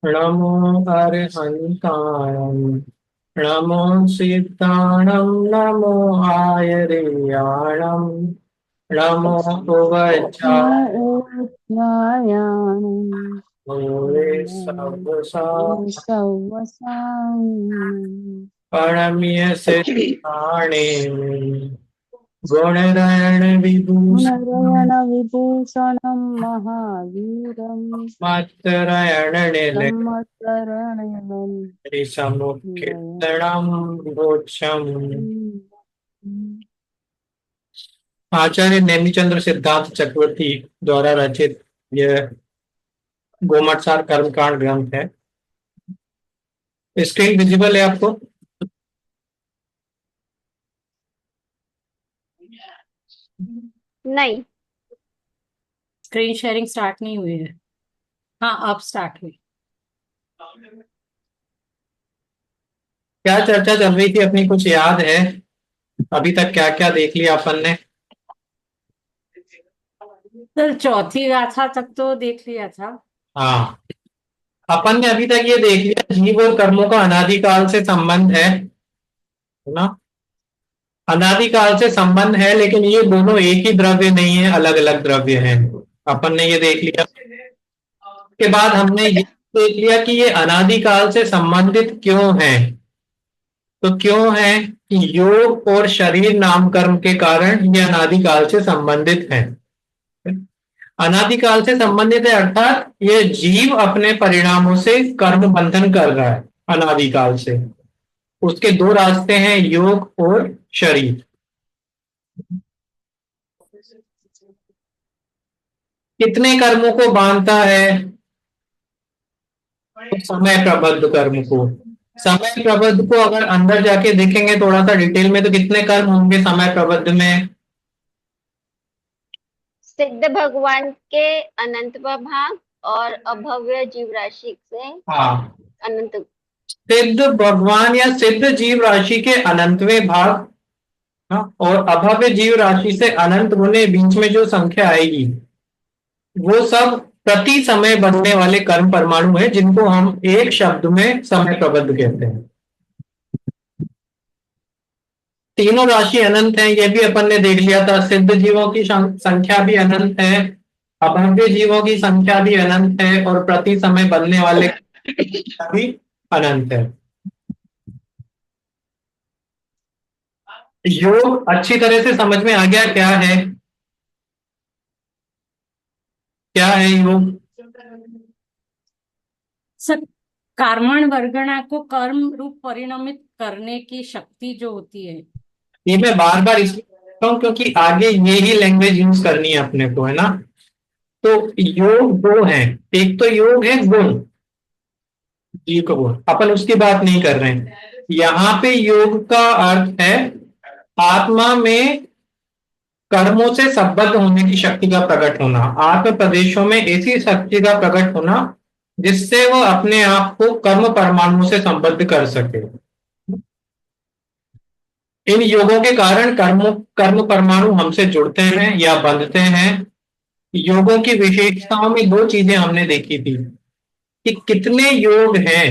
नमो अरिहन्ताय नमो सिद्धाणं नमो आयर्याणं नमो नमो उवचाय ऊर्ध्वायाणं मूले सवसा सवसानं प्रणम्य सिद्धाणे गुणगण विभूषण गुणगणविभूषणं महावीरं मत्तरयण संवत्सरणं निलयसमुत्कीर्तनं भोक्षम्। आचार्य नेमिचंद्र सिद्धार्थ चक्रवर्ती द्वारा रचित यह गोमटसार कर्मकांड ग्रंथ है। स्क्रीन विजिबल है आपको? नहीं। स्क्रीन शेयरिंग स्टार्ट नहीं हुई है। हाँ, अब स्टार्ट हुई। क्या चर्चा चल रही थी अपनी, कुछ याद है? अभी तक क्या क्या देख लिया अपन ने? सर, चौथी गाथा तक तो देख लिया था। हाँ, अपन ने अभी तक ये देख लिया जीव और कर्मों का अनादिकाल से संबंध है ना। अनादिकाल से संबंध है, लेकिन ये दोनों एक ही द्रव्य नहीं है, अलग अलग द्रव्य हैं। अपन ने ये देख लिया। के बाद हमने ये देख लिया कि ये अनादिकाल से संबंधित क्यों है। तो क्यों है कि योग और शरीर नाम कर्म के कारण ये अनादिकाल से संबंधित है। अनादिकाल से संबंधित है अर्थात ये जीव अपने परिणामों से कर्म बंधन कर रहा है अनादिकाल से। उसके दो रास्ते हैं, योग और शरीर। कितने कर्मों को बांधता है? तो समय प्रबद्ध कर्म को। समय प्रबद्ध को अगर अंदर जाके देखेंगे थोड़ा सा डिटेल में, तो कितने कर्म होंगे समय प्रबद्ध में? सिद्ध भगवान के अनंत भाग और अभव्य जीव राशि से हाँ, अनंत। सिद्ध भगवान या सिद्ध जीव राशि के अनंतवें भाग। हाँ, और अभव्य जीव राशि से अनंत गुने बीच में जो संख्या आएगी वो सब प्रति समय बढ़ने वाले कर्म परमाणु हैं, जिनको हम एक शब्द में समय प्रबद्ध कहते हैं। तीनों राशि अनंत है, ये भी अपन ने देख लिया था। सिद्ध जीवों की संख्या भी अनंत है, अभव्य जीवों की संख्या भी अनंत है, और प्रति समय बनने वाले भी अनंत है। योग अच्छी तरह से समझ में आ गया क्या है? क्या है योग? सर, कर्मण वर्गणा को कर्म रूप परिणमित करने की शक्ति जो होती है। ये मैं बार बार इसलिए कहता हूँ क्योंकि आगे ये ही लैंग्वेज यूज करनी है अपने को, है ना। तो योग दो है, एक तो योग है गुण, जीव का गुण, अपन उसकी बात नहीं कर रहे हैं। यहाँ पे योग का अर्थ है आत्मा में कर्मों से संबद्ध होने की शक्ति का प्रकट होना, आत्म प्रदेशों में ऐसी शक्ति का प्रकट होना जिससे वह अपने आप को कर्म परमाणुओं से संबद्ध कर सके। इन योगों के कारण कर्म परमाणु हमसे जुड़ते हैं या बंधते हैं। योगों की विशेषताओं में दो चीजें हमने देखी थी कि कितने योग हैं,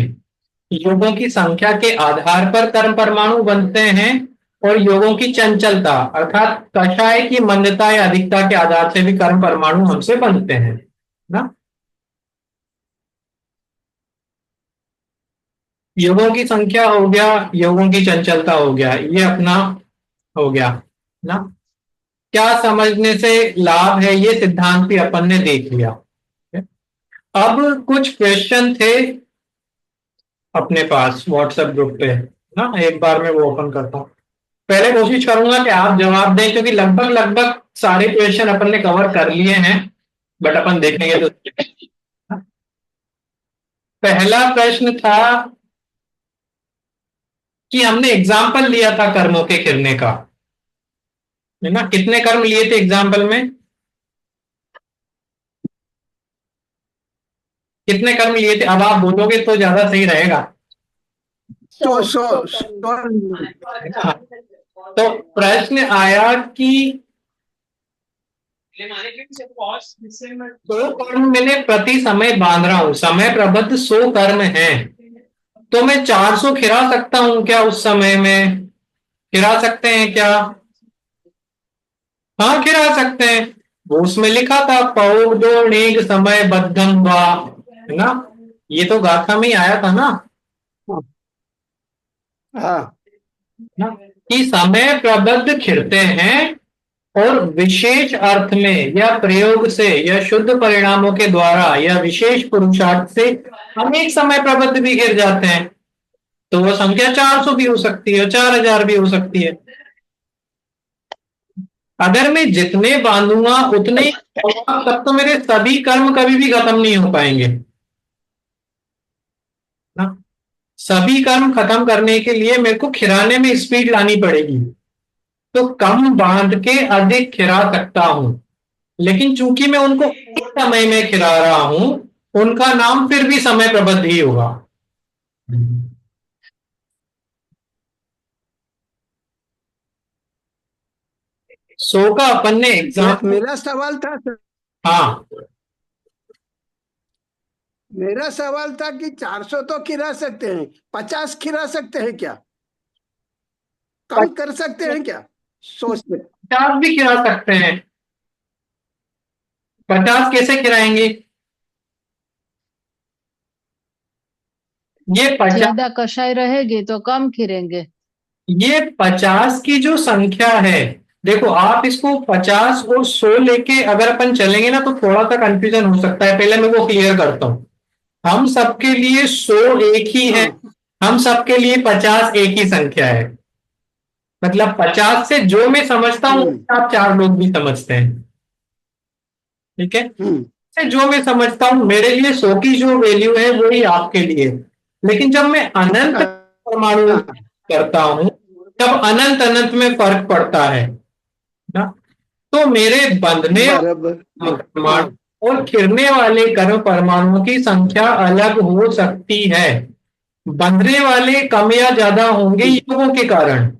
योगों की संख्या के आधार पर कर्म परमाणु बनते हैं, और योगों की चंचलता अर्थात कषाय की मंदता या अधिकता के आधार से भी कर्म परमाणु हमसे बनते हैं ना। योगों की संख्या हो गया, योगों की चंचलता हो गया, ये अपना हो गया ना। क्या समझने से लाभ है, ये सिद्धांत भी अपन ने देख लिया। अब कुछ क्वेश्चन थे अपने पास व्हाट्सएप ग्रुप पे ना, एक बार मैं वो ओपन करता हूँ। पहले कोशिश करूंगा कि आप जवाब दें, क्योंकि लगभग लगभग सारे क्वेश्चन अपन ने कवर कर लिए हैं, बट अपन देखेंगे तो। पहला प्रश्न था कि हमने एग्जाम्पल लिया था कर्मों के गिरने का, है ना। कितने कर्म लिए थे एग्जाम्पल में? कितने कर्म लिए थे? अब आप बोलोगे तो ज्यादा सही रहेगा। सौ सौ सौ सौ कर्म। सौ हाँ, तो प्रश्न आया कि तो कर्म मैंने प्रति समय बांध रहा हूं, समय प्रबद्ध 100 कर्म है, तो मैं 400 खिला सकता हूं क्या उस समय में? खिला सकते हैं क्या? हाँ, खिला सकते हैं। वो उसमें लिखा था पौग दो नेग समय बद्धम वा, है ना? ये तो गाथा में ही आया था ना, हाँ ना कि समय प्रबद्ध खिलते हैं और विशेष अर्थ में या प्रयोग से या शुद्ध परिणामों के द्वारा या विशेष पुरुषार्थ से अनेक समय प्रबद्ध भी गिर जाते हैं। तो वो संख्या 400 भी हो सकती है, 4000 भी हो सकती है। अगर मैं जितने बांधूंगा उतने ही होगा, तब तो मेरे सभी कर्म कभी भी खत्म नहीं हो पाएंगे ना। सभी कर्म खत्म करने के लिए मेरे को खिराने में स्पीड लानी पड़ेगी, तो कम बांध के अधिक खिरा सकता हूं। लेकिन चूंकि मैं उनको एक समय में खिला रहा हूं, उनका नाम फिर भी समय प्रबद्ध ही होगा। सो का अपन ने एग्जाम्पल, मेरा सवाल था सर, हाँ मेरा सवाल था कि 400 तो खिला सकते हैं, 50 खिला सकते हैं क्या? कम कर सकते हैं क्या? सोचते 50 भी खिला सकते हैं। 50 कैसे खिलाएंगे? ये 50, ज्यादा कषाय रहेगी तो कम खिरेंगे। ये 50 की जो संख्या है, देखो आप इसको 50 और 100 लेके अगर अपन चलेंगे ना तो थोड़ा सा कंफ्यूजन हो सकता है। पहले मैं वो क्लियर करता हूं। हम सबके लिए 100 एक ही है, हाँ हम सबके लिए 50 एक ही संख्या है। मतलब 50 से जो मैं समझता हूँ हम्म आप 4 लोग भी समझते हैं, ठीक है? हम्म से जो मैं समझता हूँ मेरे लिए 100 की जो वैल्यू है वही आपके लिए। लेकिन जब मैं अनंत परमाणु हाँ करता हूं, तब अनंत अनंत में फर्क पड़ता है ना। तो मेरे बंधने बराबर। हाँ परमाणु और घिरने वाले कर्म परमाणुओं की संख्या अलग हो सकती है। बंधने वाले कम या ज्यादा होंगे योगों के कारण,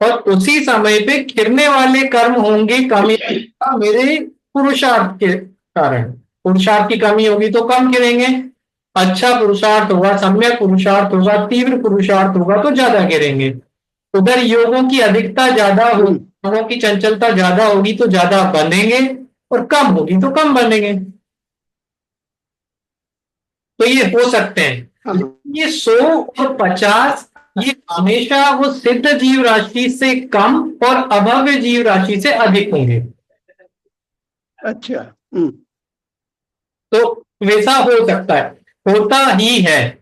और उसी समय पे घिरने वाले कर्म होंगे कम या ज्यादा मेरे पुरुषार्थ के कारण। पुरुषार्थ की कमी होगी तो कम गिरेंगे, अच्छा पुरुषार्थ होगा, सम्यक पुरुषार्थ होगा, तीव्र पुरुषार्थ होगा तो ज्यादा गिरेंगे। उधर योगों की अधिकता ज्यादा होगी, योगों की चंचलता ज्यादा होगी तो ज्यादा बनेंगे, और कम होगी तो कम बनेंगे। तो ये हो सकते हैं। हाँ ये 100 और 50 ये हमेशा वो सिद्ध जीव राशि से कम और अभव्य जीव राशि से अधिक होंगे। अच्छा। तो वैसा हो सकता है, होता ही है।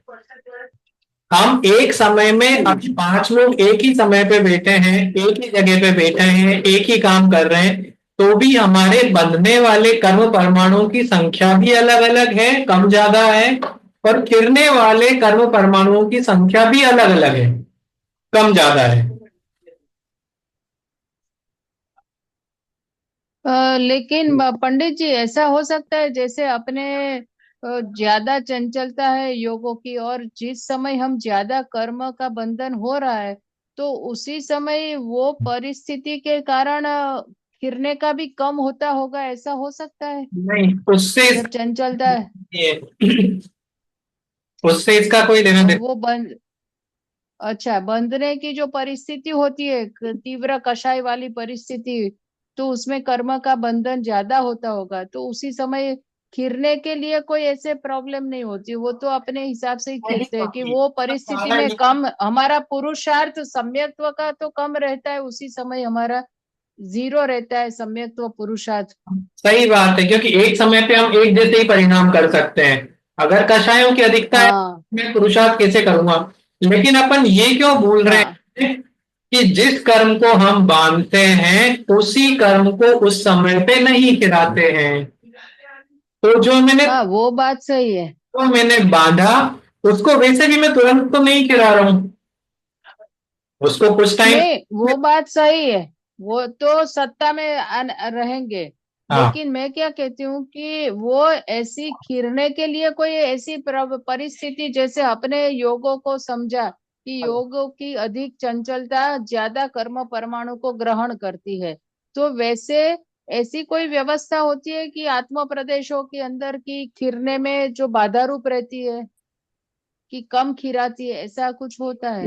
हम एक समय में अभी 5 लोग एक ही समय पे बैठे हैं, एक ही जगह पे बैठे हैं, एक ही काम कर रहे हैं, तो भी हमारे बंधने वाले कर्म परमाणुओं की संख्या भी अलग अलग है, कम ज्यादा है, और गिरने वाले कर्म परमाणुओं की संख्या भी अलग अलग है, कम ज्यादा है। लेकिन पंडित जी ऐसा हो सकता है जैसे अपने ज्यादा चंचलता है योगों की, और जिस समय हम ज्यादा कर्म का बंधन हो रहा है तो उसी समय वो परिस्थिति के कारण फिरने का भी कम होता होगा, ऐसा हो सकता है नहीं, उससे जब चंचलता है। उससे इसका कोई लेना देना। वो बंद अच्छा, बंधने की जो परिस्थिति होती है, तीव्र कषाय वाली परिस्थिति, तो उसमें कर्म का बंधन ज्यादा होता होगा, तो उसी समय खिरने के लिए कोई ऐसे प्रॉब्लम नहीं होती, वो तो अपने हिसाब से ही खिरते हैं कि वो परिस्थिति में कम हमारा पुरुषार्थ सम्यक्त्व का तो कम रहता है, उसी समय हमारा जीरो रहता है सम्यक्त्व पुरुषार्थ। सही बात है, क्योंकि एक समय पे हम एक जैसे ही परिणाम कर सकते हैं। अगर कषायों की अधिकता है, हाँ मैं पुरुषार्थ कैसे करूंगा? लेकिन अपन ये क्यों भूल रहे हाँ हैं कि जिस कर्म को हम बांधते हैं उसी कर्म को उस समय पे नहीं खिलाते हैं। तो हाँ, वो बात सही है। जो मैंने बांधा उसको वैसे भी मैं तुरंत तो नहीं खिला रहा हूं, उसको कुछ टाइम। नहीं, वो बात सही है, वो तो सत्ता में रहेंगे। हाँ, लेकिन मैं क्या कहती हूँ कि वो ऐसी खिरने के लिए कोई ऐसी परिस्थिति जैसे अपने योगों को समझा कि योगों की अधिक चंचलता ज्यादा कर्म परमाणु को ग्रहण करती है। तो वैसे ऐसी कोई व्यवस्था होती है कि आत्म प्रदेशों के अंदर की खिरने में जो बाधा रूप रहती है कि कम खिराती है, ऐसा कुछ होता है?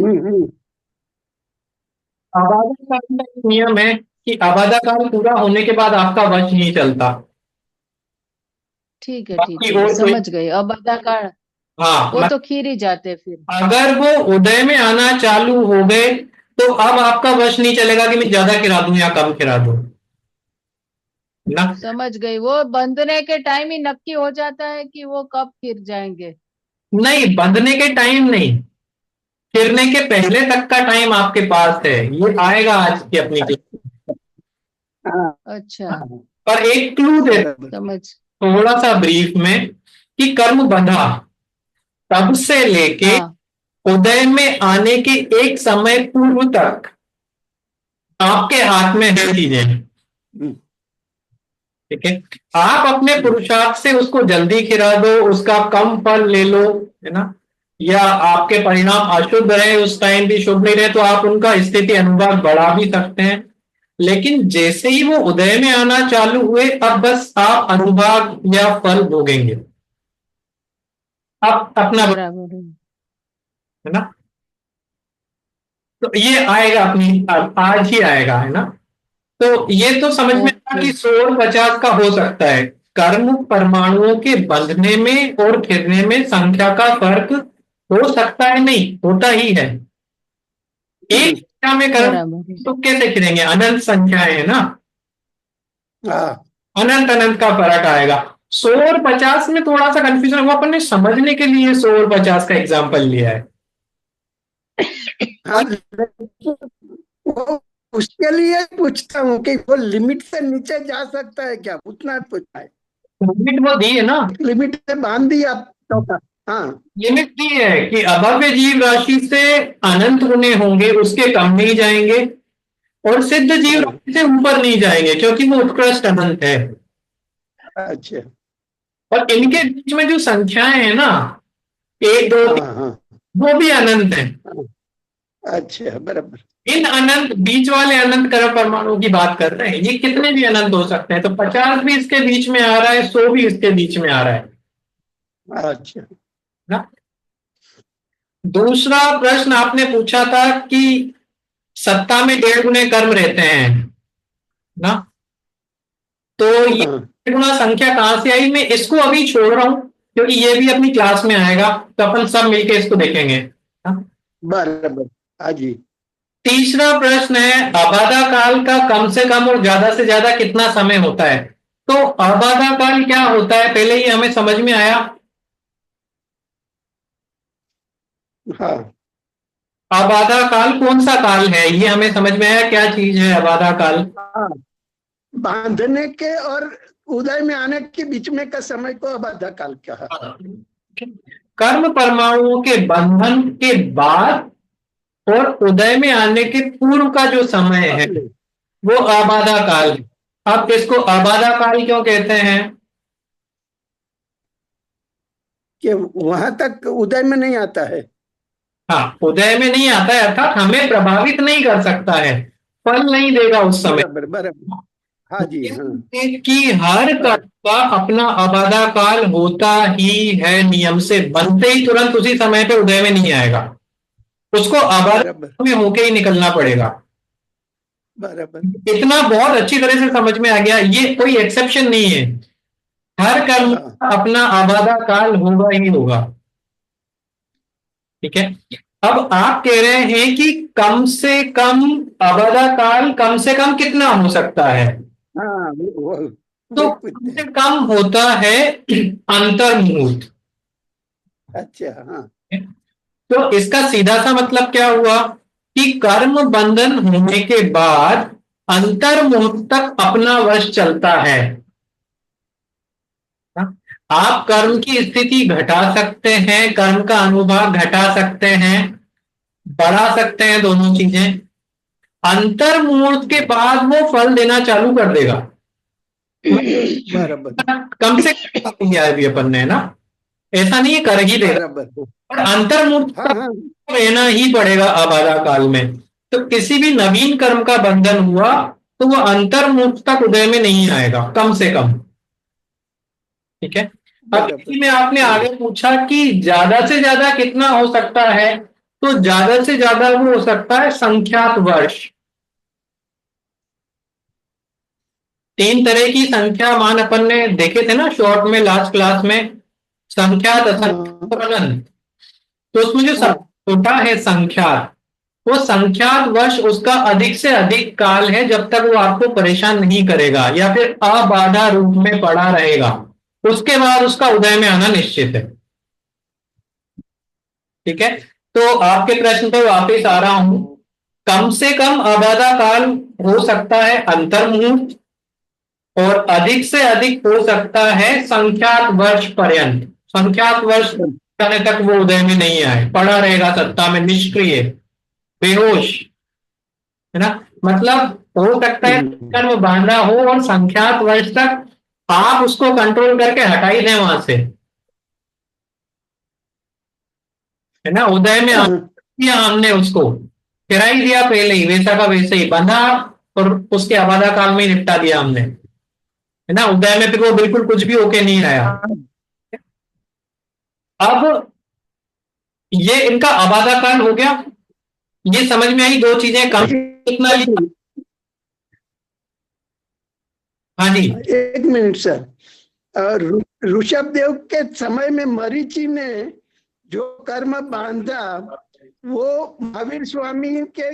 आबादा काल का एक नियम है कि आबादा काल पूरा होने के बाद आपका वश नहीं चलता। ठीक है, ठीक बाकी है, और कोई, समझ गए। अब अदाकार हाँ, वो तो खीर ही जाते फिर। अगर वो उदय में आना चालू हो गए तो अब आपका वश नहीं चलेगा कि मैं ज्यादा खिला दूं या कम खिला दूं, ना। समझ गई। वो बंधने के टाइम ही नक्की हो जाता है कि वो कब फिर जाएंगे। नहीं, बंधने के टाइम नहीं, फिरने के पहले तक का टाइम आपके पास है, ये आएगा आज की अपनी क्लास। हाँ, अच्छा, हाँ, पर एक क्लू दे बराबर। समझ। थोड़ा सा ब्रीफ में कि कर्म बंधा तब से लेके हाँ, उदय में आने के एक समय पूर्व तक आपके हाथ में है चीजें, हम्म, ठीक है। आप अपने पुरुषार्थ से उसको जल्दी खिला दो, उसका कम फल ले लो, है ना, या आपके परिणाम अशुभ रहे उस टाइम भी शुभ नहीं रहे तो आप उनका स्थिति अनुभाग बढ़ा भी सकते हैं। लेकिन जैसे ही वो उदय में आना चालू हुए अब बस आप अनुभाग या फल भोगेंगे, आप अपना, बराबर है। है ना। तो ये आएगा अपनी, आज ही आएगा, है ना। तो ये तो समझ में आया ओके। कि 100 और 50 का हो सकता है। कर्म परमाणुओं के बंधने में और घिरने में संख्या का फर्क हो सकता है, नहीं होता ही है। एक संख्या में कर्म बराबर है। तो कैसे खिलेंगे, अनंत संख्याएं है ना, हाँ, अनंत अनंत का फर्क आएगा। 100 और 50 में थोड़ा सा कंफ्यूजन हुआ, अपन ने समझने के लिए 100 और 50 का एग्जाम्पल लिया है। हाँ, लेकिन वो उसके लिए पूछता हूँ कि वो लिमिट से नीचे जा सकता है क्या, उतना पूछना है। लिमिट वो दी है ना, लिमिट से बांध दिया तो। हाँ, लिमिट दी है कि अभव्य जीव राशि से अनंत गुने होंगे, उसके कम नहीं जाएंगे, और सिद्ध जीव हाँ, राशि से ऊपर नहीं जाएंगे क्योंकि वो उत्कृष्ट अनंत है। अच्छा, और इनके बीच में जो संख्याएं हैं ना, 1 2 3, हाँ, हाँ, वो भी अनंत है। हाँ, अच्छा, बराबर। इन अनंत बीच वाले अनंत कर्म परमाणु की बात कर रहे हैं, ये कितने भी अनंत हो सकते हैं। तो 50 भी इसके बीच में आ रहा है, 100 भी इसके बीच में आ रहा है अच्छा, ना। दूसरा प्रश्न आपने पूछा था कि सत्ता में 1.5 गुने कर्म रहते हैं ना, तो ये हाँ, गुना संख्या कहां से आई, मैं इसको अभी छोड़ रहा हूं क्योंकि ये भी अपनी क्लास में आएगा, तो अपन सब मिलके इसको देखेंगे, हाँ? बराबर। हाँ जी। तीसरा प्रश्न है आबादा काल का कम से कम और ज्यादा से ज्यादा कितना समय होता है। तो आबादा काल क्या होता है पहले ही हमें समझ में आया। हाँ, आबादा काल कौन सा काल है ये हमें समझ में आया, क्या चीज है आबादा काल। हाँ, बांधने के और उदय में आने के बीच में का समय को अबाधा काल कहा। कर्म परमाणुओं के बंधन के बाद और उदय में आने के पूर्व का जो समय है वो आबादा काल है। अब इसको आबादा काल क्यों कहते हैं, कि वहां तक उदय में नहीं आता है। हाँ, उदय में नहीं आता है अर्थात हमें प्रभावित नहीं कर सकता है, फल नहीं देगा उस समय। बराबर, बराबर। हाँ जी, हाँ, कि हर कर्म का अपना आबादा काल होता ही है, नियम से बनते ही तुरंत उसी समय पे उदय में नहीं आएगा, उसको आबादा बराबर, काल में होके ही निकलना पड़ेगा। बराबर। इतना बहुत अच्छी तरह से समझ में आ गया, ये कोई एक्सेप्शन नहीं है, हर कर्म हाँ, का अपना आबादा काल होगा ही होगा, ठीक है। अब आप कह रहे हैं कि कम से कम आबादा काल कम से कम कितना हो सकता है, हाँ, तो वही कम पूछते से हैं। कम होता है अंतर मुहूर्त। अच्छा, हाँ, तो इसका सीधा सा मतलब क्या हुआ कि कर्म बंधन होने के बाद अंतर मुहूर्त तक अपना वश चलता है। आप कर्म की स्थिति घटा सकते हैं, कर्म का अनुभाग घटा सकते हैं, बढ़ा सकते हैं, दोनों चीजें। अंतर मुहूर्त के बाद वो फल देना चालू कर देगा। बराबर। कम से कम किया है अभी अपन ने, ना। ऐसा नहीं है कर ही देगा, बराबर। पर अंतर्मुहूर्त हाँ हाँ रहना ही पड़ेगा आबादा काल में। तो किसी भी नवीन कर्म का बंधन हुआ तो वो अंतर्मुहूर्त तक उदय में नहीं आएगा, कम से कम। ठीक है। अब बराबर। इसी में आपने आगे पूछा कि ज्यादा से ज्यादा कितना हो सकता है, तो ज्यादा से ज्यादा वो हो सकता है संख्यात वर्ष। 3 तरह की संख्या मान अपन ने देखे थे ना शॉर्ट में, लास्ट क्लास में, संख्यात, असंख्यात और अनंत। तो उसमें जो हाँ सबसे छोटा है संख्यात, वो संख्यात वर्ष उसका अधिक से अधिक काल है जब तक वो आपको परेशान नहीं करेगा या फिर अबाधा रूप में पड़ा रहेगा। उसके बाद उसका उदय में आना निश्चित है। ठीक है। तो आपके प्रश्न पर वापस आ रहा हूं। कम से कम आबादा काल हो सकता है अंतर्मुहूर्त, और अधिक से अधिक हो सकता है संख्यात वर्ष पर्यंत। संख्यात वर्ष जाने तक वो उदय में नहीं आए, पड़ा रहेगा सत्ता में, निष्क्रिय, बेहोश, है ना। मतलब हो सकता है कर्म बांधा हो और संख्यात वर्ष तक आप उसको कंट्रोल करके हटा ही दें वहां से, है ना। उदय में दिया हमने उसको, गिरा ही दिया पहले ही, वैसा का वैसे ही बंधा, और उसके आबादा काल में ही निपटा दिया हमने, है ना। उदय में फिर वो बिल्कुल कुछ भी होके नहीं आया। अब ये इनका आबादा काल हो गया, ये समझ में आई 2 चीजें। कम कितना लिया? हाँ जी। एक मिनट सर। ऋषभ देव के समय में मरीचि ने जो कर्म बांधा वो महावीर स्वामी के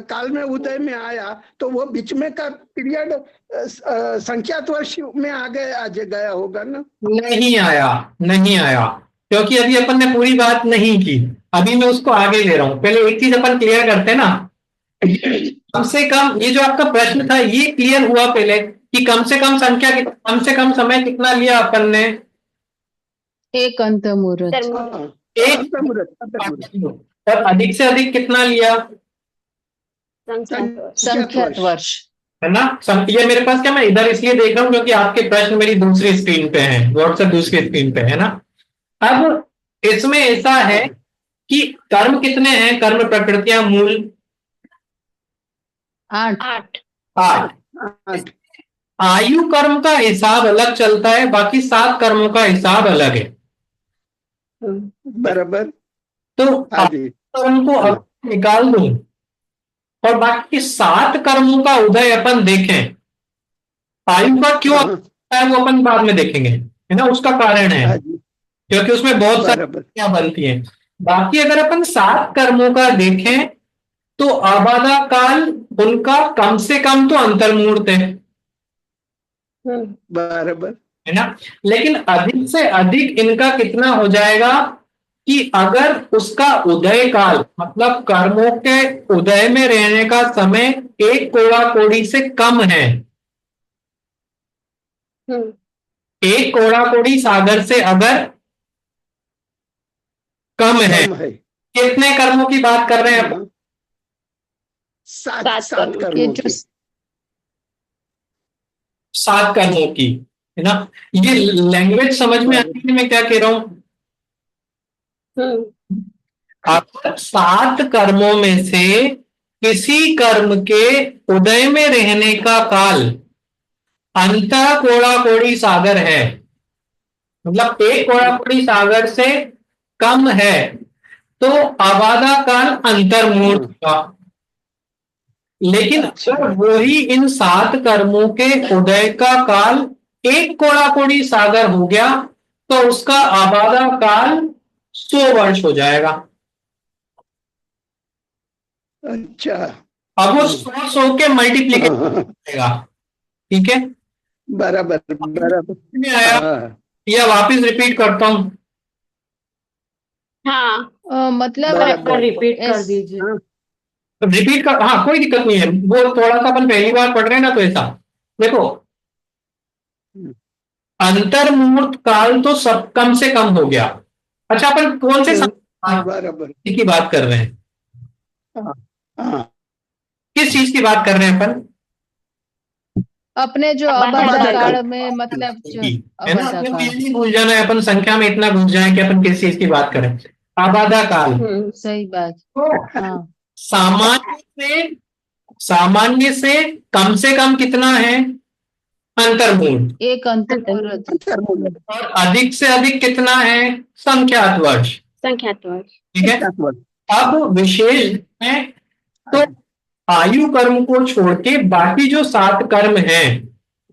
काल में उदय में आया, तो वो बीच में का पीरियड संख्यात वर्ष में आ गया होगा ना? नहीं आया, नहीं आया, क्योंकि अभी अपन ने पूरी बात नहीं की। अभी मैं उसको आगे ले रहा हूं। पहले एक चीज अपन क्लियर करते हैं ना, कम से कम ये जो आपका प्रश्न था ये क्लियर हुआ पहले कि कम से कम संख्या, कम से कम समय कितना लिया अपन ने? एक अंत मुहूर्त। अंतर्मुहूर्त। एक। अंतर्मुहूर्त। और अधिक से अधिक कितना लिया? संख्यात वर्ष। संख्यात वर्ष। है ना। ये मेरे पास क्या, मैं इधर इसलिए देख रहा हूं क्योंकि आपके प्रश्न मेरी दूसरी स्क्रीन पे है, व्हाट्सएप दूसरी स्क्रीन पे है ना। अब इसमें ऐसा है कि कर्म कितने हैं, कर्म प्रकृतियां मूल 8। 8। 8। 8। आयु कर्म का हिसाब अलग चलता है, बाकी 7 कर्मों का हिसाब अलग है। बराबर। तो हाँ आयु जी। कर्म को अब निकाल दूं और बाकी 7 कर्मों का उदय अपन देखें। आयु का क्यों आता है वो अपन बाद में देखेंगे, है ना, उसका कारण है हाँ जी। क्योंकि उसमें बहुत सारी बराबर। क्रियाएं बनती हैं। बाकी अगर अपन 7 कर्मों का देखें तो आबादा काल उनका कम से कम तो अंतर्मुहूर्त बराबर। है ना। लेकिन अधिक से अधिक इनका कितना हो जाएगा कि अगर उसका उदय काल, मतलब कर्मों के उदय में रहने का समय 1 कोड़ा कोड़ी से कम है, 1 कोड़ा कोड़ी सागर से अगर कम है, कम है। कितने कर्मों की बात कर रहे हैं अपन? 7 कर्म। ये कर्मों जो की। 7 कर्मों की, है ना। ये लैंग्वेज समझ में आती है मैं क्या कह रहा हूं? आप 7 कर्मों में से किसी कर्म के उदय में रहने का काल अंत कोड़ा कोड़ी सागर है, मतलब 1 कोड़ा कोड़ी सागर से कम है, तो आबादा काल अंतर्मुहूर्त का। लेकिन अगर वही इन 7 कर्मों के उदय का काल 1 कोड़ा कोड़ी सागर हो गया तो उसका आबादा काल 100 वर्ष हो जाएगा। अच्छा। अब वो 100 के मल्टीप्लीकेशन होगा। ठीक है। बराबर बराबर। में आया हाँ या वापिस रिपीट करता हूं? हाँ। मतलब बराबर। रिपीट कर एस- दीजिए। हाँ रिपीट कर, हाँ कोई दिक्कत नहीं है, वो थोड़ा सा अपन पहली बार पढ़ रहे हैं ना, तो ऐसा देखो, अंतर्मुहूर्त काल तो सब कम से कम हो गया। अच्छा अपन कौन से बराबर। की बात कर रहे हैं, हाँ किस चीज की बात कर रहे हैं अपन? अपने जो अबाधा अबाधा काल। काल में मतलब जो है ना, अबाधा अपने को काल, ये नहीं भूल जाना है अपन संख्या में इतना घुस जाए कि अपन किस चीज की बात करें। आबादा काल। सही बात। तो हाँ, सामान्य से कम कितना है? अंतर्मूल। एक अंतर्मुहूर्त। अंतर्मुहूर्त। और अधिक से अधिक कितना है? संख्यात वर्ष। संख्यात वर्ष। ठीक है। अंतर्मुहूर्त। अब विशेष में तो आयु कर्म को छोड़ के बाकी जो 7 कर्म हैं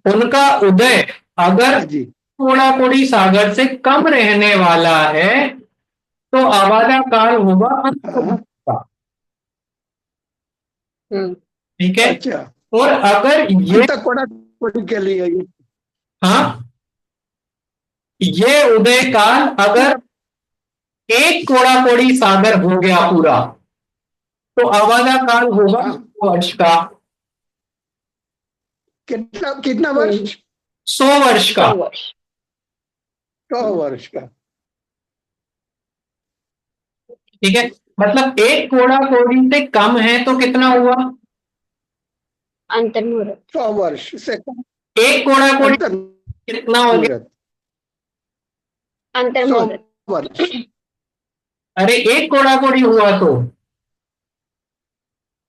उनका उदय अगर हाँ जी। थोड़ा कोड़ी सागर से कम रहने वाला है तो आबादा काल होगा अंतर्मुहूर्त का। ठीक है। अच्छा, और अगर ये अंत कोड़ा कोड़ी के लिए ये। हाँ, ये उदय काल अगर एक कोड़ा कोड़ी सागर हो गया पूरा तो आबादा काल होगा हाँ। 100 वर्ष का। कितना कितना वर्ष? 100 वर्ष का। 100 वर्ष। 100 वर्ष का। ठीक है। मतलब एक कोड़ा कोड़ी से कम है तो कितना हुआ? अंतर्मुहूर्त। 100 वर्ष से कम। एक कोड़ा कोड़ी अंतर्मुहूर्त। कितना हो गया? 100 अंतर्मुहूर्त। वर्ष। अरे एक कोड़ा कोड़ी हुआ तो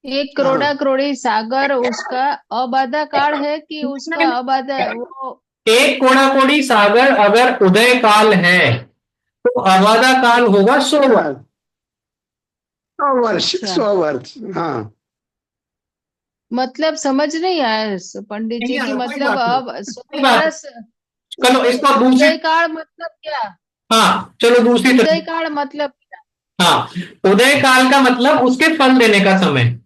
एक करोड़ा करोड़ी सागर उसका अबाधा काल है कि उसका अबाधा वो? एक कोड़ा कोड़ी सागर अगर उदय काल है तो आबादा काल होगा 100 वर्ष। 100 वर्ष। अच्छा। 100 वर्ष। हाँ। मतलब समझ नहीं आया पंडित जी नहीं की आया, कोई मतलब बात नहीं। अब 100 कोई बात वर्ष चलो इसको दूसरी। उदय काल मतलब क्या? हाँ चलो दूसरी उदय तरफ। काल मतलब क्या? हाँ, उदय काल का मतलब उसके फल देने का समय।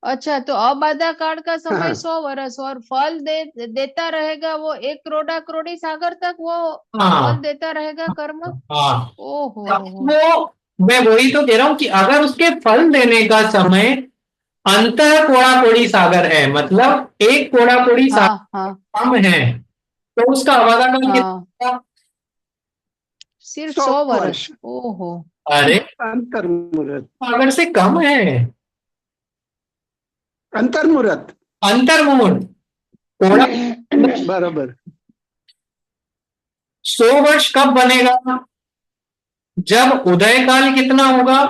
अच्छा, तो अबाधा काल का समय हाँ। 100 वर्ष और फल देता रहेगा वो एक करोड़ा करोड़ी सागर तक वो हाँ फल देता रहेगा कर्म। हाँ। ओहो। वो मैं वही तो कह रहा हूँ कि अगर उसके फल देने का समय अंतर कोड़ा कोड़ी सागर है मतलब एक कोड़ा कोड़ी सागर हाँ हाँ कम है तो उसका आबादा काल हाँ, कितना? सिर्फ 100 100 वर्ष। वर्ष। ओहो। अरे अंतर्मुहूर्त। सागर से कम है। अंतर्मुहूर्त। अंतर्मुहूर्त कोड़ा बराबर। 100 वर्ष कब बनेगा? जब उदय काल कितना होगा?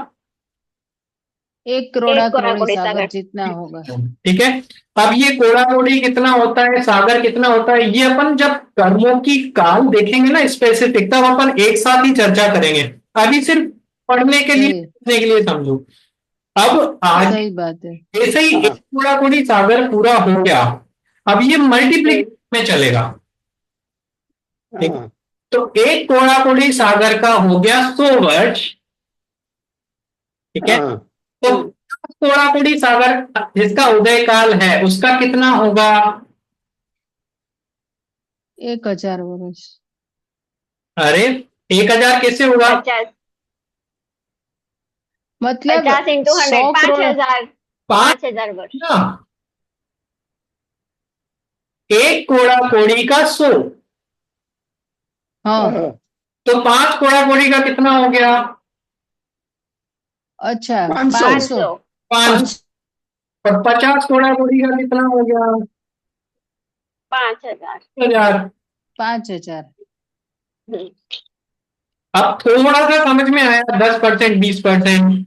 एक करोड़ा एक कोड़ा करोड़ी कोड़ी सागर सागर। जितना होगा। ठीक है। अब ये कोड़ा कोड़ी कितना होता है, सागर कितना होता है, ये अपन जब कर्मों की काल देखेंगे ना स्पेसिफिक तब अपन एक साथ ही चर्चा करेंगे। अभी सिर्फ पढ़ने के लिए सही समझने के लिए समझो। अब आज सही बात है। जैसे ही हाँ। एक कोड़ा कोड़ी सागर पूरा हो गया अब ये मल्टीप्लिकेशन में चलेगा। ठीक है? हाँ। तो एक कोड़ा कोड़ी सागर का हो गया 100 वर्ष। ठीक है। हाँ। तो कोड़ा कोड़ी सागर जिसका उदय काल है उसका कितना होगा? 1000 वर्ष। अरे 1000 कैसे होगा? 50 मतलब 50 इंटू 100 100 करोड़। 5000। 5000 वर्ष। ना, एक कोड़ा कोड़ी का 100 हाँ, हाँ। तो 5 कोड़ा कोड़ी का कितना हो गया? अच्छा 500। 500। 5। और 50 कोड़ा कोड़ी का कितना हो गया? 5000। 1000। 5000। अब थोड़ा सा समझ में आया, 10% 20%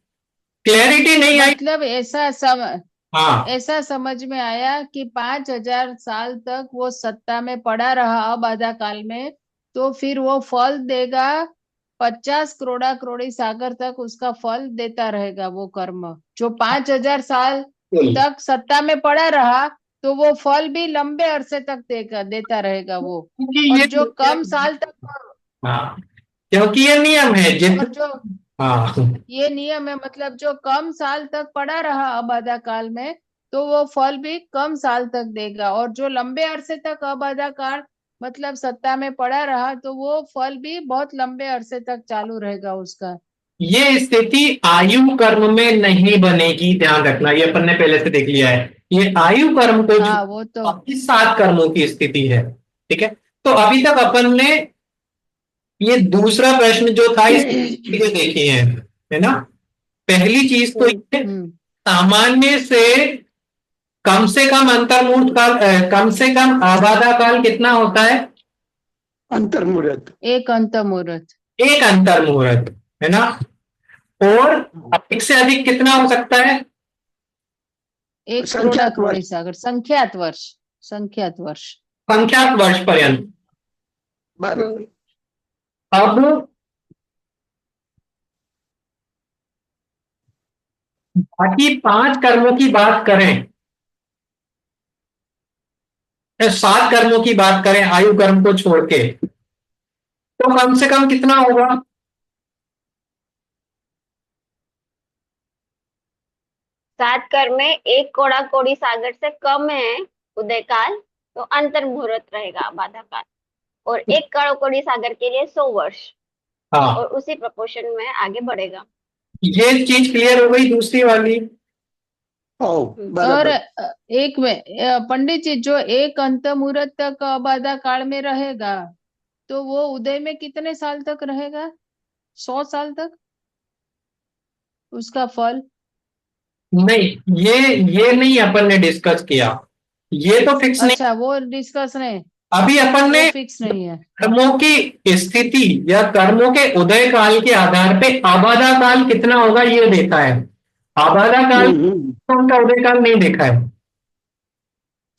क्लैरिटी नहीं आई। मतलब हाँ ऐसा समझ में आया कि 5000 साल तक वो सत्ता में पड़ा रहा अबाधा काल में, तो फिर वो फल देगा 50 करोड़ा करोड़ी सागर तक उसका फल देता रहेगा वो कर्म जो 5000 साल तक सत्ता में पड़ा रहा, तो वो फल भी लंबे अरसे तक देता रहेगा वो। क्योंकि और ये जो कम साल तक हाँ क्योंकि ये नियम है और जो हाँ ये नियम है मतलब जो कम साल तक पड़ा रहा अबाधा काल में, तो वो फल भी कम साल तक देगा, और जो लंबे अरसे तक अबाधा काल मतलब सत्ता में पड़ा रहा, तो वो फल भी बहुत लंबे अरसे तक चालू रहेगा उसका। ये स्थिति आयु कर्म में नहीं बनेगी, ध्यान रखना, ये अपन ने पहले से देख लिया है। ये आयु कर्म को हाँ वो तो। बाकी 7 कर्मों की स्थिति है। ठीक है। तो अभी तक अपन ने ये दूसरा प्रश्न जो था इस चीजें देखी है ना। पहली चीज तो ये हम्म सामान्य से कम से कम अंतर्मुहूर्त काल, कम से कम आबादा काल कितना होता है? अंतर्मुहूर्त। एक अंत मुहूर्त। एक अंतर्मुहूर्त, है ना। और अधिक से अधिक कितना हो सकता है? एक संख्यात कोड़ा कोड़ी वर्ष। सागर, संख्यात वर्ष, संख्यात वर्ष। संख्यात वर्ष पर्यंत। बराबर। अब बाकी 5 कर्मों की बात करें, 7 कर्मों की बात करें आयु कर्म को छोड़ के, तो कम से कम कितना होगा? 7 कर्म में एक कोड़ा कोड़ी सागर से कम है उदय काल, तो अंतर मुहूर्त रहेगा बाधा काल। और एक करोड़ कोड़ी सागर के लिए 100 वर्ष, हाँ, और उसी प्रपोर्शन में आगे बढ़ेगा। ये चीज क्लियर हो गई। दूसरी वाली, ओ और बराबर। एक में पंडित जी, जो एक अंत मुहूर्त तक बाधा काल में रहेगा, तो वो उदय में कितने साल तक रहेगा? 100 साल तक उसका फल? नहीं, ये नहीं अपन ने डिस्कस किया, ये तो फिक्स नहीं। अच्छा, वो डिस्कस नहीं, अभी अपन ने वो फिक्स नहीं है। कर्मों की स्थिति या कर्मों के उदय काल के आधार पे आबादा काल कितना होगा ये देखा है। आबादा काल उनका उदय काल नहीं देखा है,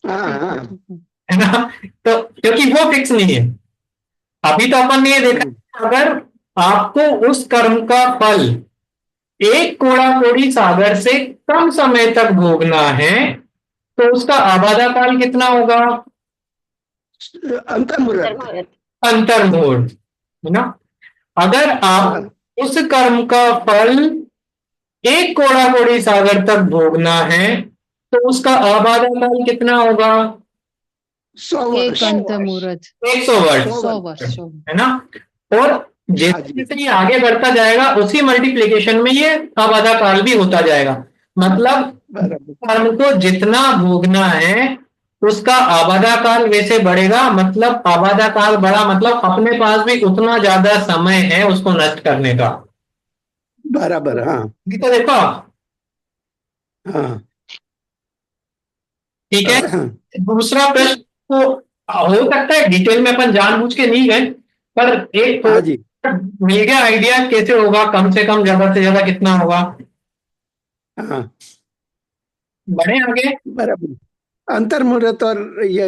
हाँ हाँ। है ना। तो क्योंकि वो फिक्स नहीं है। अभी तो अपन ने ये देखा है, अगर आपको उस कर्म का फल एक कोड़ा कोड़ी सागर से कम समय तक भोगना है, तो उसका आबादा काल कितना होगा? अंतर्मुहूर्त। अंतर्मुहूर्त। अंतर्मुहूर्त, है ना। अगर आप उस कर्म का फल एक कोड़ा कोड़ी सागर तक भोगना है, तो उसका आबादा काल कितना होगा? 100 एक वर्ष। अंत मुहूर्त, 100 वर्ष, 100 वर्ष, 100। है ना। और जैसे जैसे ये आगे बढ़ता जाएगा उसी मल्टीप्लिकेशन में ये आबादा काल भी होता जाएगा। मतलब बराबर। कर्म को जितना भोगना है उसका आबादा काल वैसे बढ़ेगा। मतलब आबादा काल बढ़ा मतलब अपने पास भी उतना ज्यादा समय है उसको नष्ट करने का। बराबर। हाँ ये तो देखो आप, हाँ ठीक है। हाँ। दूसरा प्रश्न तो हो सकता है डिटेल में अपन जानबूझ के नहीं गए, पर एक तो हाँ जी। मिल गया आइडिया कैसे होगा, कम से कम ज्यादा से ज्यादा कितना होगा। हाँ बढ़े आगे। बराबर। अंतर्मुहूर्त और ये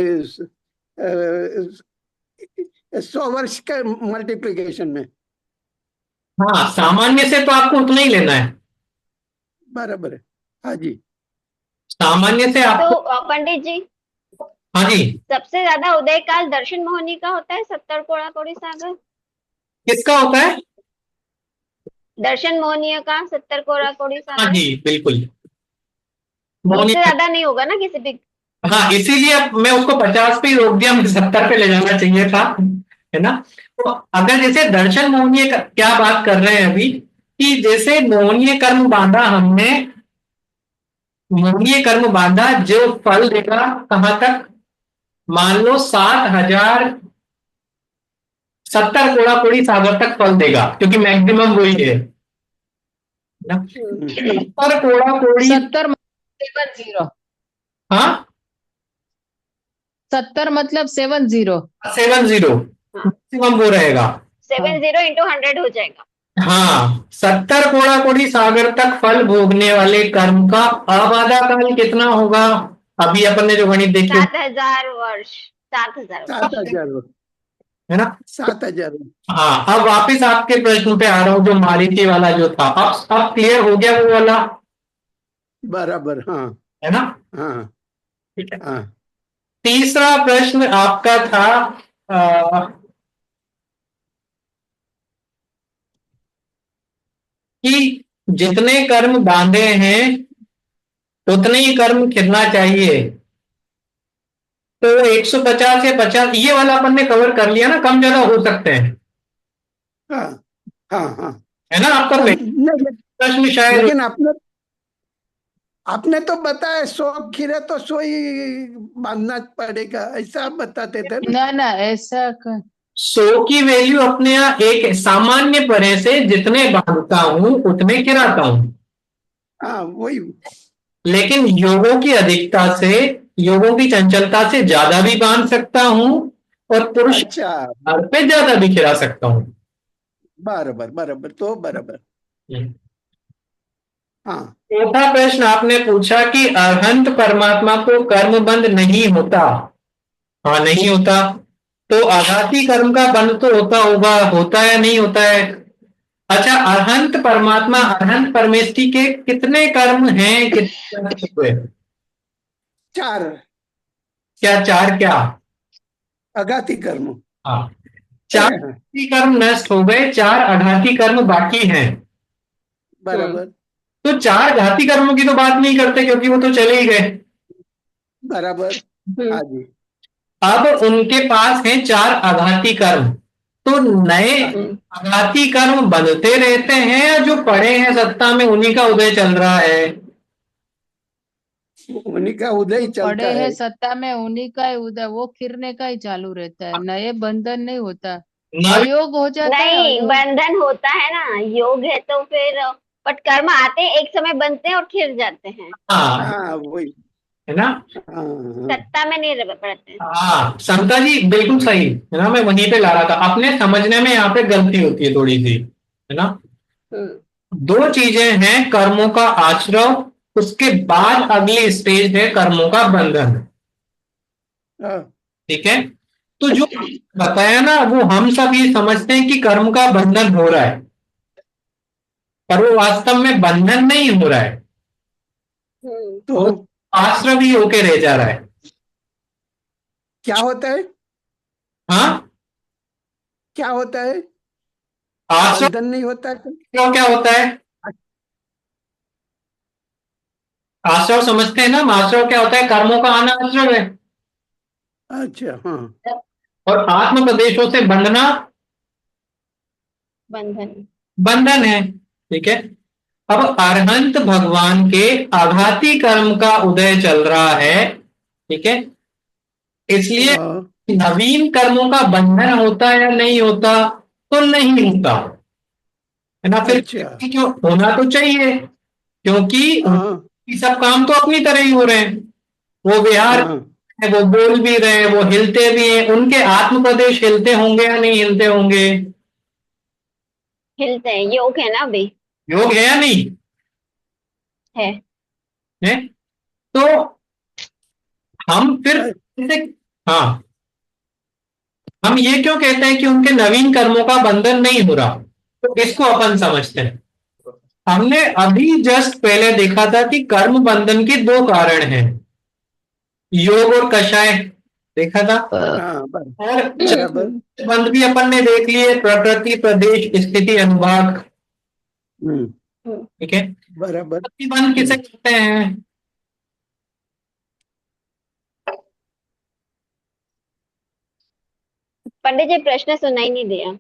100 वर्ष के मल्टीप्लिकेशन में। हाँ, सामान्य से तो आपको उतना ही लेना है। बराबर है। हाँ जी। सामान्य से तो आपको, पंडित जी, हाँ जी, सबसे ज्यादा उदय काल दर्शन मोहिनी का होता है 70 कोड़ा कोड़ी सागर। किसका होता है? दर्शन मोहनीय का 70 कोड़ा कोड़ी हाँ सागर। जी, बिल्कुल। उससे मौनी, ज्यादा नहीं होगा ना किसी भी। हाँ, इसीलिए अब मैं उसको 50 पे ही रोक दिया, मुझे 70 पे ले जाना चाहिए था, है ना। तो अगर जैसे दर्शन मोहनीय क्या बात कर रहे हैं अभी, कि जैसे मोहनीय कर्म बांधा हमने, मोहनीय कर्म बांधा जो फल देगा कहां तक, मान लो 7,000, 70 कोड़ा कोड़ी सागर तक फल देगा, क्योंकि मैक्सिमम वही है ना। 70 कोड़ा कोड़ी, 70 70, हाँ, 70 मतलब 70। 70 मैक्सिमम वो रहेगा। 70 इंटू 100 हो जाएगा। हाँ, 70 कोड़ा कोड़ी सागर तक फल भोगने वाले कर्म का आबादा काल कितना होगा? अभी अपन ने जो गणित देखी 7,000 वर्ष। 7,000 वर्ष। 7,000। है ना। 7,000। हाँ, अब वापस आपके प्रश्न पे आ रहा हूँ, जो मालिकी वाला जो था, अब क्लियर हो गया वो वाला, बराबर। हाँ है ना। हाँ ठीक है। हाँ। तीसरा प्रश्न आपका था कि जितने कर्म बांधे हैं उतने ही कर्म खिलना चाहिए। तो 150 या 50, ये वाला अपन ने कवर कर लिया ना, कम ज्यादा हो सकते हैं, हाँ हाँ हाँ। है ना। आपका नहीं, प्रश्न शायद, लेकिन आपने आपने तो बताया 100 खीरे तो 100 ही बांधना पड़ेगा, ऐसा आप बताते थे ना। ना ना, ऐसा 100 की वैल्यू अपने यहाँ एक सामान्य परे से जितने बांधता हूं उतने गिराता हूं, हाँ वही। लेकिन योगों की अधिकता से, योगों की चंचलता से ज्यादा भी बांध सकता हूं और पुरुष अच्छा, घर पे ज्यादा भी खिला सकता हूं। बराबर बराबर, तो बराबर। हाँ, चौथा प्रश्न आपने पूछा कि अरहंत परमात्मा को कर्म बंध नहीं होता। हाँ, नहीं होता। तो आघाती कर्म का बंध तो होता होगा, होता है नहीं होता है? अच्छा, अरहंत परमात्मा, अरहंत परमेष्ठी के कितने कर्म हैं, कितने कर्म हुए? 4 क्या चार? क्या? अघाती कर्म। हाँ, चार आघाती कर्म नष्ट हो गए, 4 आघाती कर्म बाकी हैं। बराबर तो 4 घाती कर्मों की तो बात नहीं करते क्योंकि वो तो चले ही गए। बराबर। हाँ जी। अब उनके पास है 4 आघाती कर्म। तो नए आघाती कर्म बनते रहते हैं या जो पड़े हैं सत्ता में उन्हीं का उदय चल रहा है? उन्हीं का उदय जो चलता पड़े है। हैं सत्ता में उन्हीं का ही उदय, वो खिरने का ही चालू रहता है, नए बंधन नहीं होता। नवे अयोग हो जाता है, नहीं, अयोग। बंधन होता है ना, योग है तो फिर बट कर्म आते हैं, एक समय बनते हैं और खिर जाते हैं, हाँ, हाँ वही। है ना? हाँ हाँ सत्ता में नहीं रह पड़ते हैं। हाँ, समता जी बिल्कुल सही है ना, मैं वहीं पे ला रहा था। अपने समझने में यहाँ पे गलती होती है थोड़ी सी, है ना? हम्म, 2 चीजें हैं, कर्मों का आश्रव, उसके बाद अगली स्टेज है कर्मों का बंधन। हाँ, ठीक है? तो जो बताया ना, वो हम सब ये समझते हैं कि कर्म का बंधन हो रहा है, पर वो वास्तव में बंधन नहीं हो रहा है, तो वो आश्रव ही होके रह जा रहा है। क्या होता है? हाँ, क्या होता है? आश्रव बंधन नहीं होता है? क्या होता है? आश्रव समझते हैं ना? आश्रव क्या होता है? कर्मों का आना आश्रव है, अच्छा, हाँ और आत्म प्रदेशों से बंधना बंधन। बंधन है। ठीक है? अब अरहंत भगवान के आघाती कर्म का उदय चल रहा है। ठीक है? इसलिए हाँ, नवीन कर्मों का बंधन होता है या नहीं होता? तो नहीं होता, है ना? फिर अच्छा, क्यों होना तो चाहिए, क्योंकि हाँ ये सब काम तो अपनी तरह ही हो रहे हैं। वो विहार हाँ, है, वो बोल भी रहे हैं, वो हिलते भी हैं, उनके आत्म प्रदेश हिलते होंगे या नहीं हिलते होंगे? हिलते हैं, योग है ना अभी। योग है या नहीं है। है? तो हम फिर अ- जैसे, हाँ, हम ये क्यों कहते हैं कि उनके नवीन कर्मों का बंधन नहीं हो रहा? तो इसको अपन समझते हैं। हमने अभी जस्ट पहले देखा था कि कर्म बंधन के 2 कारण हैं, योग और कषाय, देखा था। हाँ, और बराबर। बंध भी अपन ने देख लिए, प्रकृति, प्रदेश, स्थिति, अनुभाग। हम्म, ठीक है? बराबर। प्रतिबंध किसे कहते हैं? पंडित जी, प्रश्न सुनाई नहीं दिया।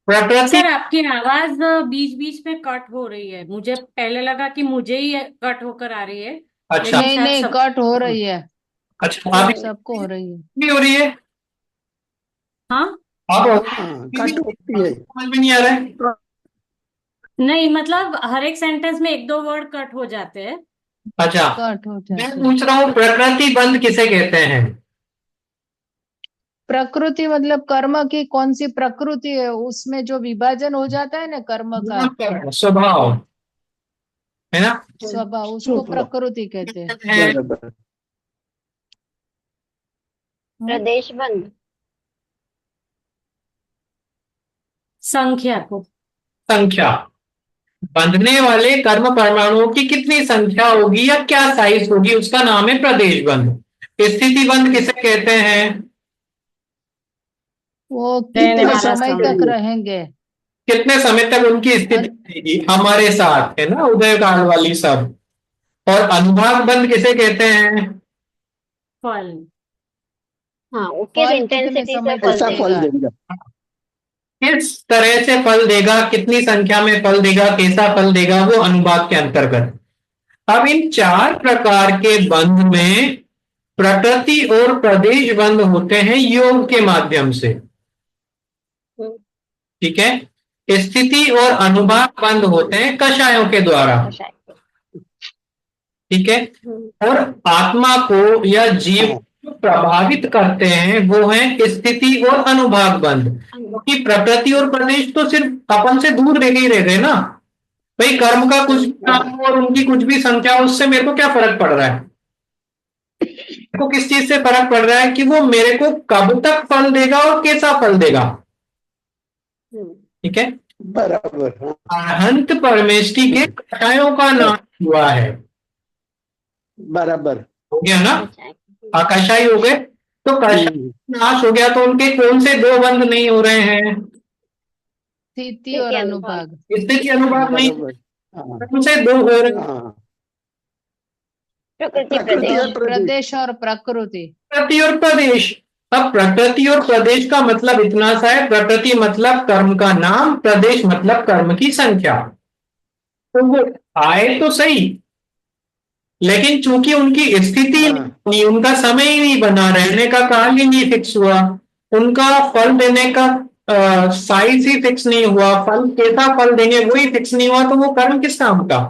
प्रकृति। सर आपकी आवाज बीच बीच में कट हो रही है, मुझे पहले लगा कि मुझे ही कट होकर आ रही है, अच्छा, लेकिन नहीं शायद नहीं, सब। कट हो रही है, अच्छा, अभी सबको हो रही है। भी हो रही है? हाँ, अब हाँ, भी कट होती है। समझ में नहीं आ रहा है? नहीं मतलब हर एक सेंटेंस में एक दो वर्ड कट हो जाते हैं। अच्छा, कट हो मैं जाते। पूछ रहा हूँ प्रकृति बंध किसे कहते हैं? प्रकृति मतलब कर्म की कौन सी प्रकृति है, उसमें जो विभाजन हो जाता है ना कर्म का स्वभाव, है ना? स्वभाव, उसको शुभ, प्रकृति कहते हैं। है बराबर। हाँ? प्रदेश बंद। संख्या को। संख्या। बंधने वाले कर्म परमाणुओं की कितनी संख्या होगी या क्या साइज होगी, उसका नाम है प्रदेश बंध। स्थिति बंध किसे कहते हैं? वो रहने कितने वाला समय तक चाहिए। रहेंगे। कितने समय तक उनकी स्थिति अन- रहेगी हमारे साथ, है ना, उदय काल वाली सब। और अनुभाग बंध किसे कहते हैं? फल। हाँ, वो किस फल कितने इंटेंसिटी से समय तक फल ऐसा फल देगा। देगा। किस तरह से फल देगा, कितनी संख्या में फल देगा, कैसा फल देगा, वो अनुभाग के अंतर्गत। अब इन 4 प्रकार के बंध में प्रकृति और प्रदेश बंध होते हैं योग के माध्यम से। हम्म, ठीक है? स्थिति और अनुभाग बंध होते हैं कषायों के द्वारा। शायद। ठीक है। हम्म, और आत्मा को या जीव हाँ, को प्रभावित करते हैं वो है स्थिति और अनुभाग बंध, क्योंकि प्रकृति और प्रदेश तो सिर्फ अपन से दूर रह ही रह गए ना भाई। कर्म का कुछ भी नाम हो और उनकी कुछ भी संख्या हो, उससे मेरे को क्या फर्क पड़ रहा है? मेरे को किस चीज से फर्क पड़ रहा है कि वो मेरे को कब तक फल देगा और कैसा फल देगा। हम्म, ठीक है। बराबर, हाँ, अनंत परमेष्टि के कषायों का नाश हुआ है। बराबर। हो गया ना? अच्छा, आकाशाई हो गए, तो कषाय हम्म, नाश हो गया, तो उनके कौन से दो बंध नहीं हो रहे हैं? स्थिति और स्थिति अनुभाग। अनुभाग। स्थिति अनुभाग नहीं, बराबर, हाँ, कौन से दो हो रहे हैं? हाँ, प्रकृति प्रकृति प्रदेश। और प्रदेश। प्रदेश और प्रकृति। प्रकृति और प्रदेश। अब प्रकृति और प्रदेश का मतलब इतना सा है, प्रकृति मतलब कर्म का नाम, प्रदेश मतलब कर्म की संख्या। तो वो आए तो सही, लेकिन चूंकि उनकी स्थिति हाँ, नहीं बनी, उनका समय ही नहीं बना, रहने का काल ही नहीं फिक्स हुआ, उनका फल देने का साइज ही फिक्स नहीं हुआ, फल कैसा फल देंगे वही फिक्स नहीं हुआ, तो वो कर्म किस काम का?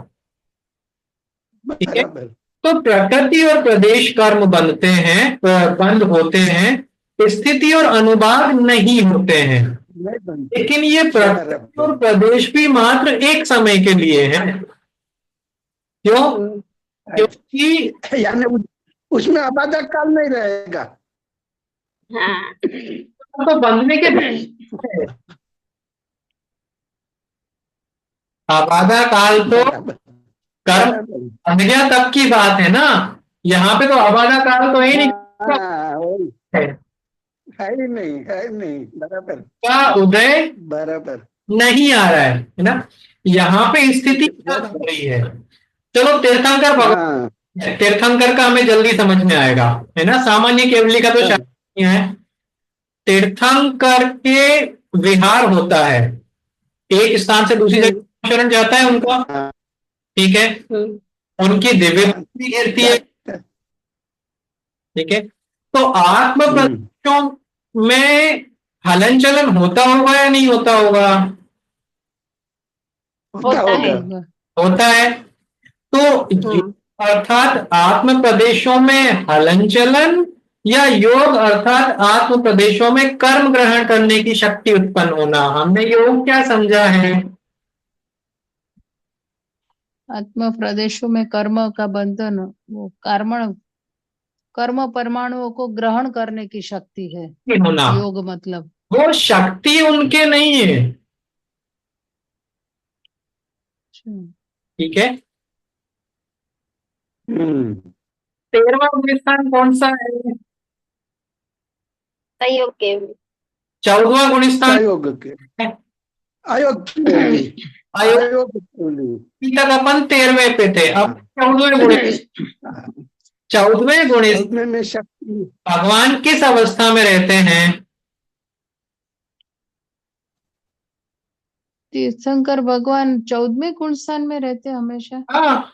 ठीक है। बराबर। तो प्रकृति और प्रदेश कर्म बनते हैं, बंद होते हैं, स्थिति और अनुभाग नहीं होते हैं। नहीं बनते। लेकिन ये प्रकृति और बराबर, प्रदेश भी मात्र एक समय के लिए है। क्यों? हम्म, क्योंकि यानी उसमें आबादा काल नहीं रहेगा। हाँ, तो बंधने के आबादा काल तो बराबर, कर्म बराबर। बंध गया तब की बात है ना। यहाँ पे तो आबादा काल तो है ही हाँ, वही, नहीं। है ही नहीं, है ही नहीं, बराबर, का उदय बराबर। नहीं आ रहा है ना। यहाँ पे स्थिति क्या हो रही है? चलो तीर्थंकर भगवान, हाँ, तीर्थंकर का हमें जल्दी समझ में आएगा, है ना। सामान्य केवली का तो हाँ, शायद नहीं है। तीर्थंकर के विहार होता है, एक स्थान से दूसरी जगह शरण जाता है उनका। हाँ, ठीक है। हम्म, उनकी दिव्य हाँ, भी गिरती है। ठीक है। तो आत्म हम्म, प्रदर्शनों में हलन चलन होता होगा या नहीं होता होगा? होता होता है। होगा। होगा। होता है। तो हाँ, योग अर्थात आत्म प्रदेशों में हलन चलन, या योग अर्थात आत्म प्रदेशों में कर्म ग्रहण करने की शक्ति उत्पन्न होना, हमने योग क्या समझा है? आत्म प्रदेशों में कर्म का बंधन, वो कर्म कर्म परमाणुओं को ग्रहण करने की शक्ति है होना, योग मतलब। वो शक्ति उनके नहीं है। अच्छा। ठीक है। हम्म, 13वां गुणस्थान कौन सा है? सहयोग के। 14वां गुणस्थान सहयोग के, है आयोग केवली, आयोग। आयोग केवली। तक अपन 13वें पे थे, अब हाँ, 14वें गुण। 14वें गुण उसमें में शक्ति। भगवान किस अवस्था में रहते हैं? तीर्थंकर भगवान 14वें गुण स्थान में रहते हैं हमेशा। हाँ,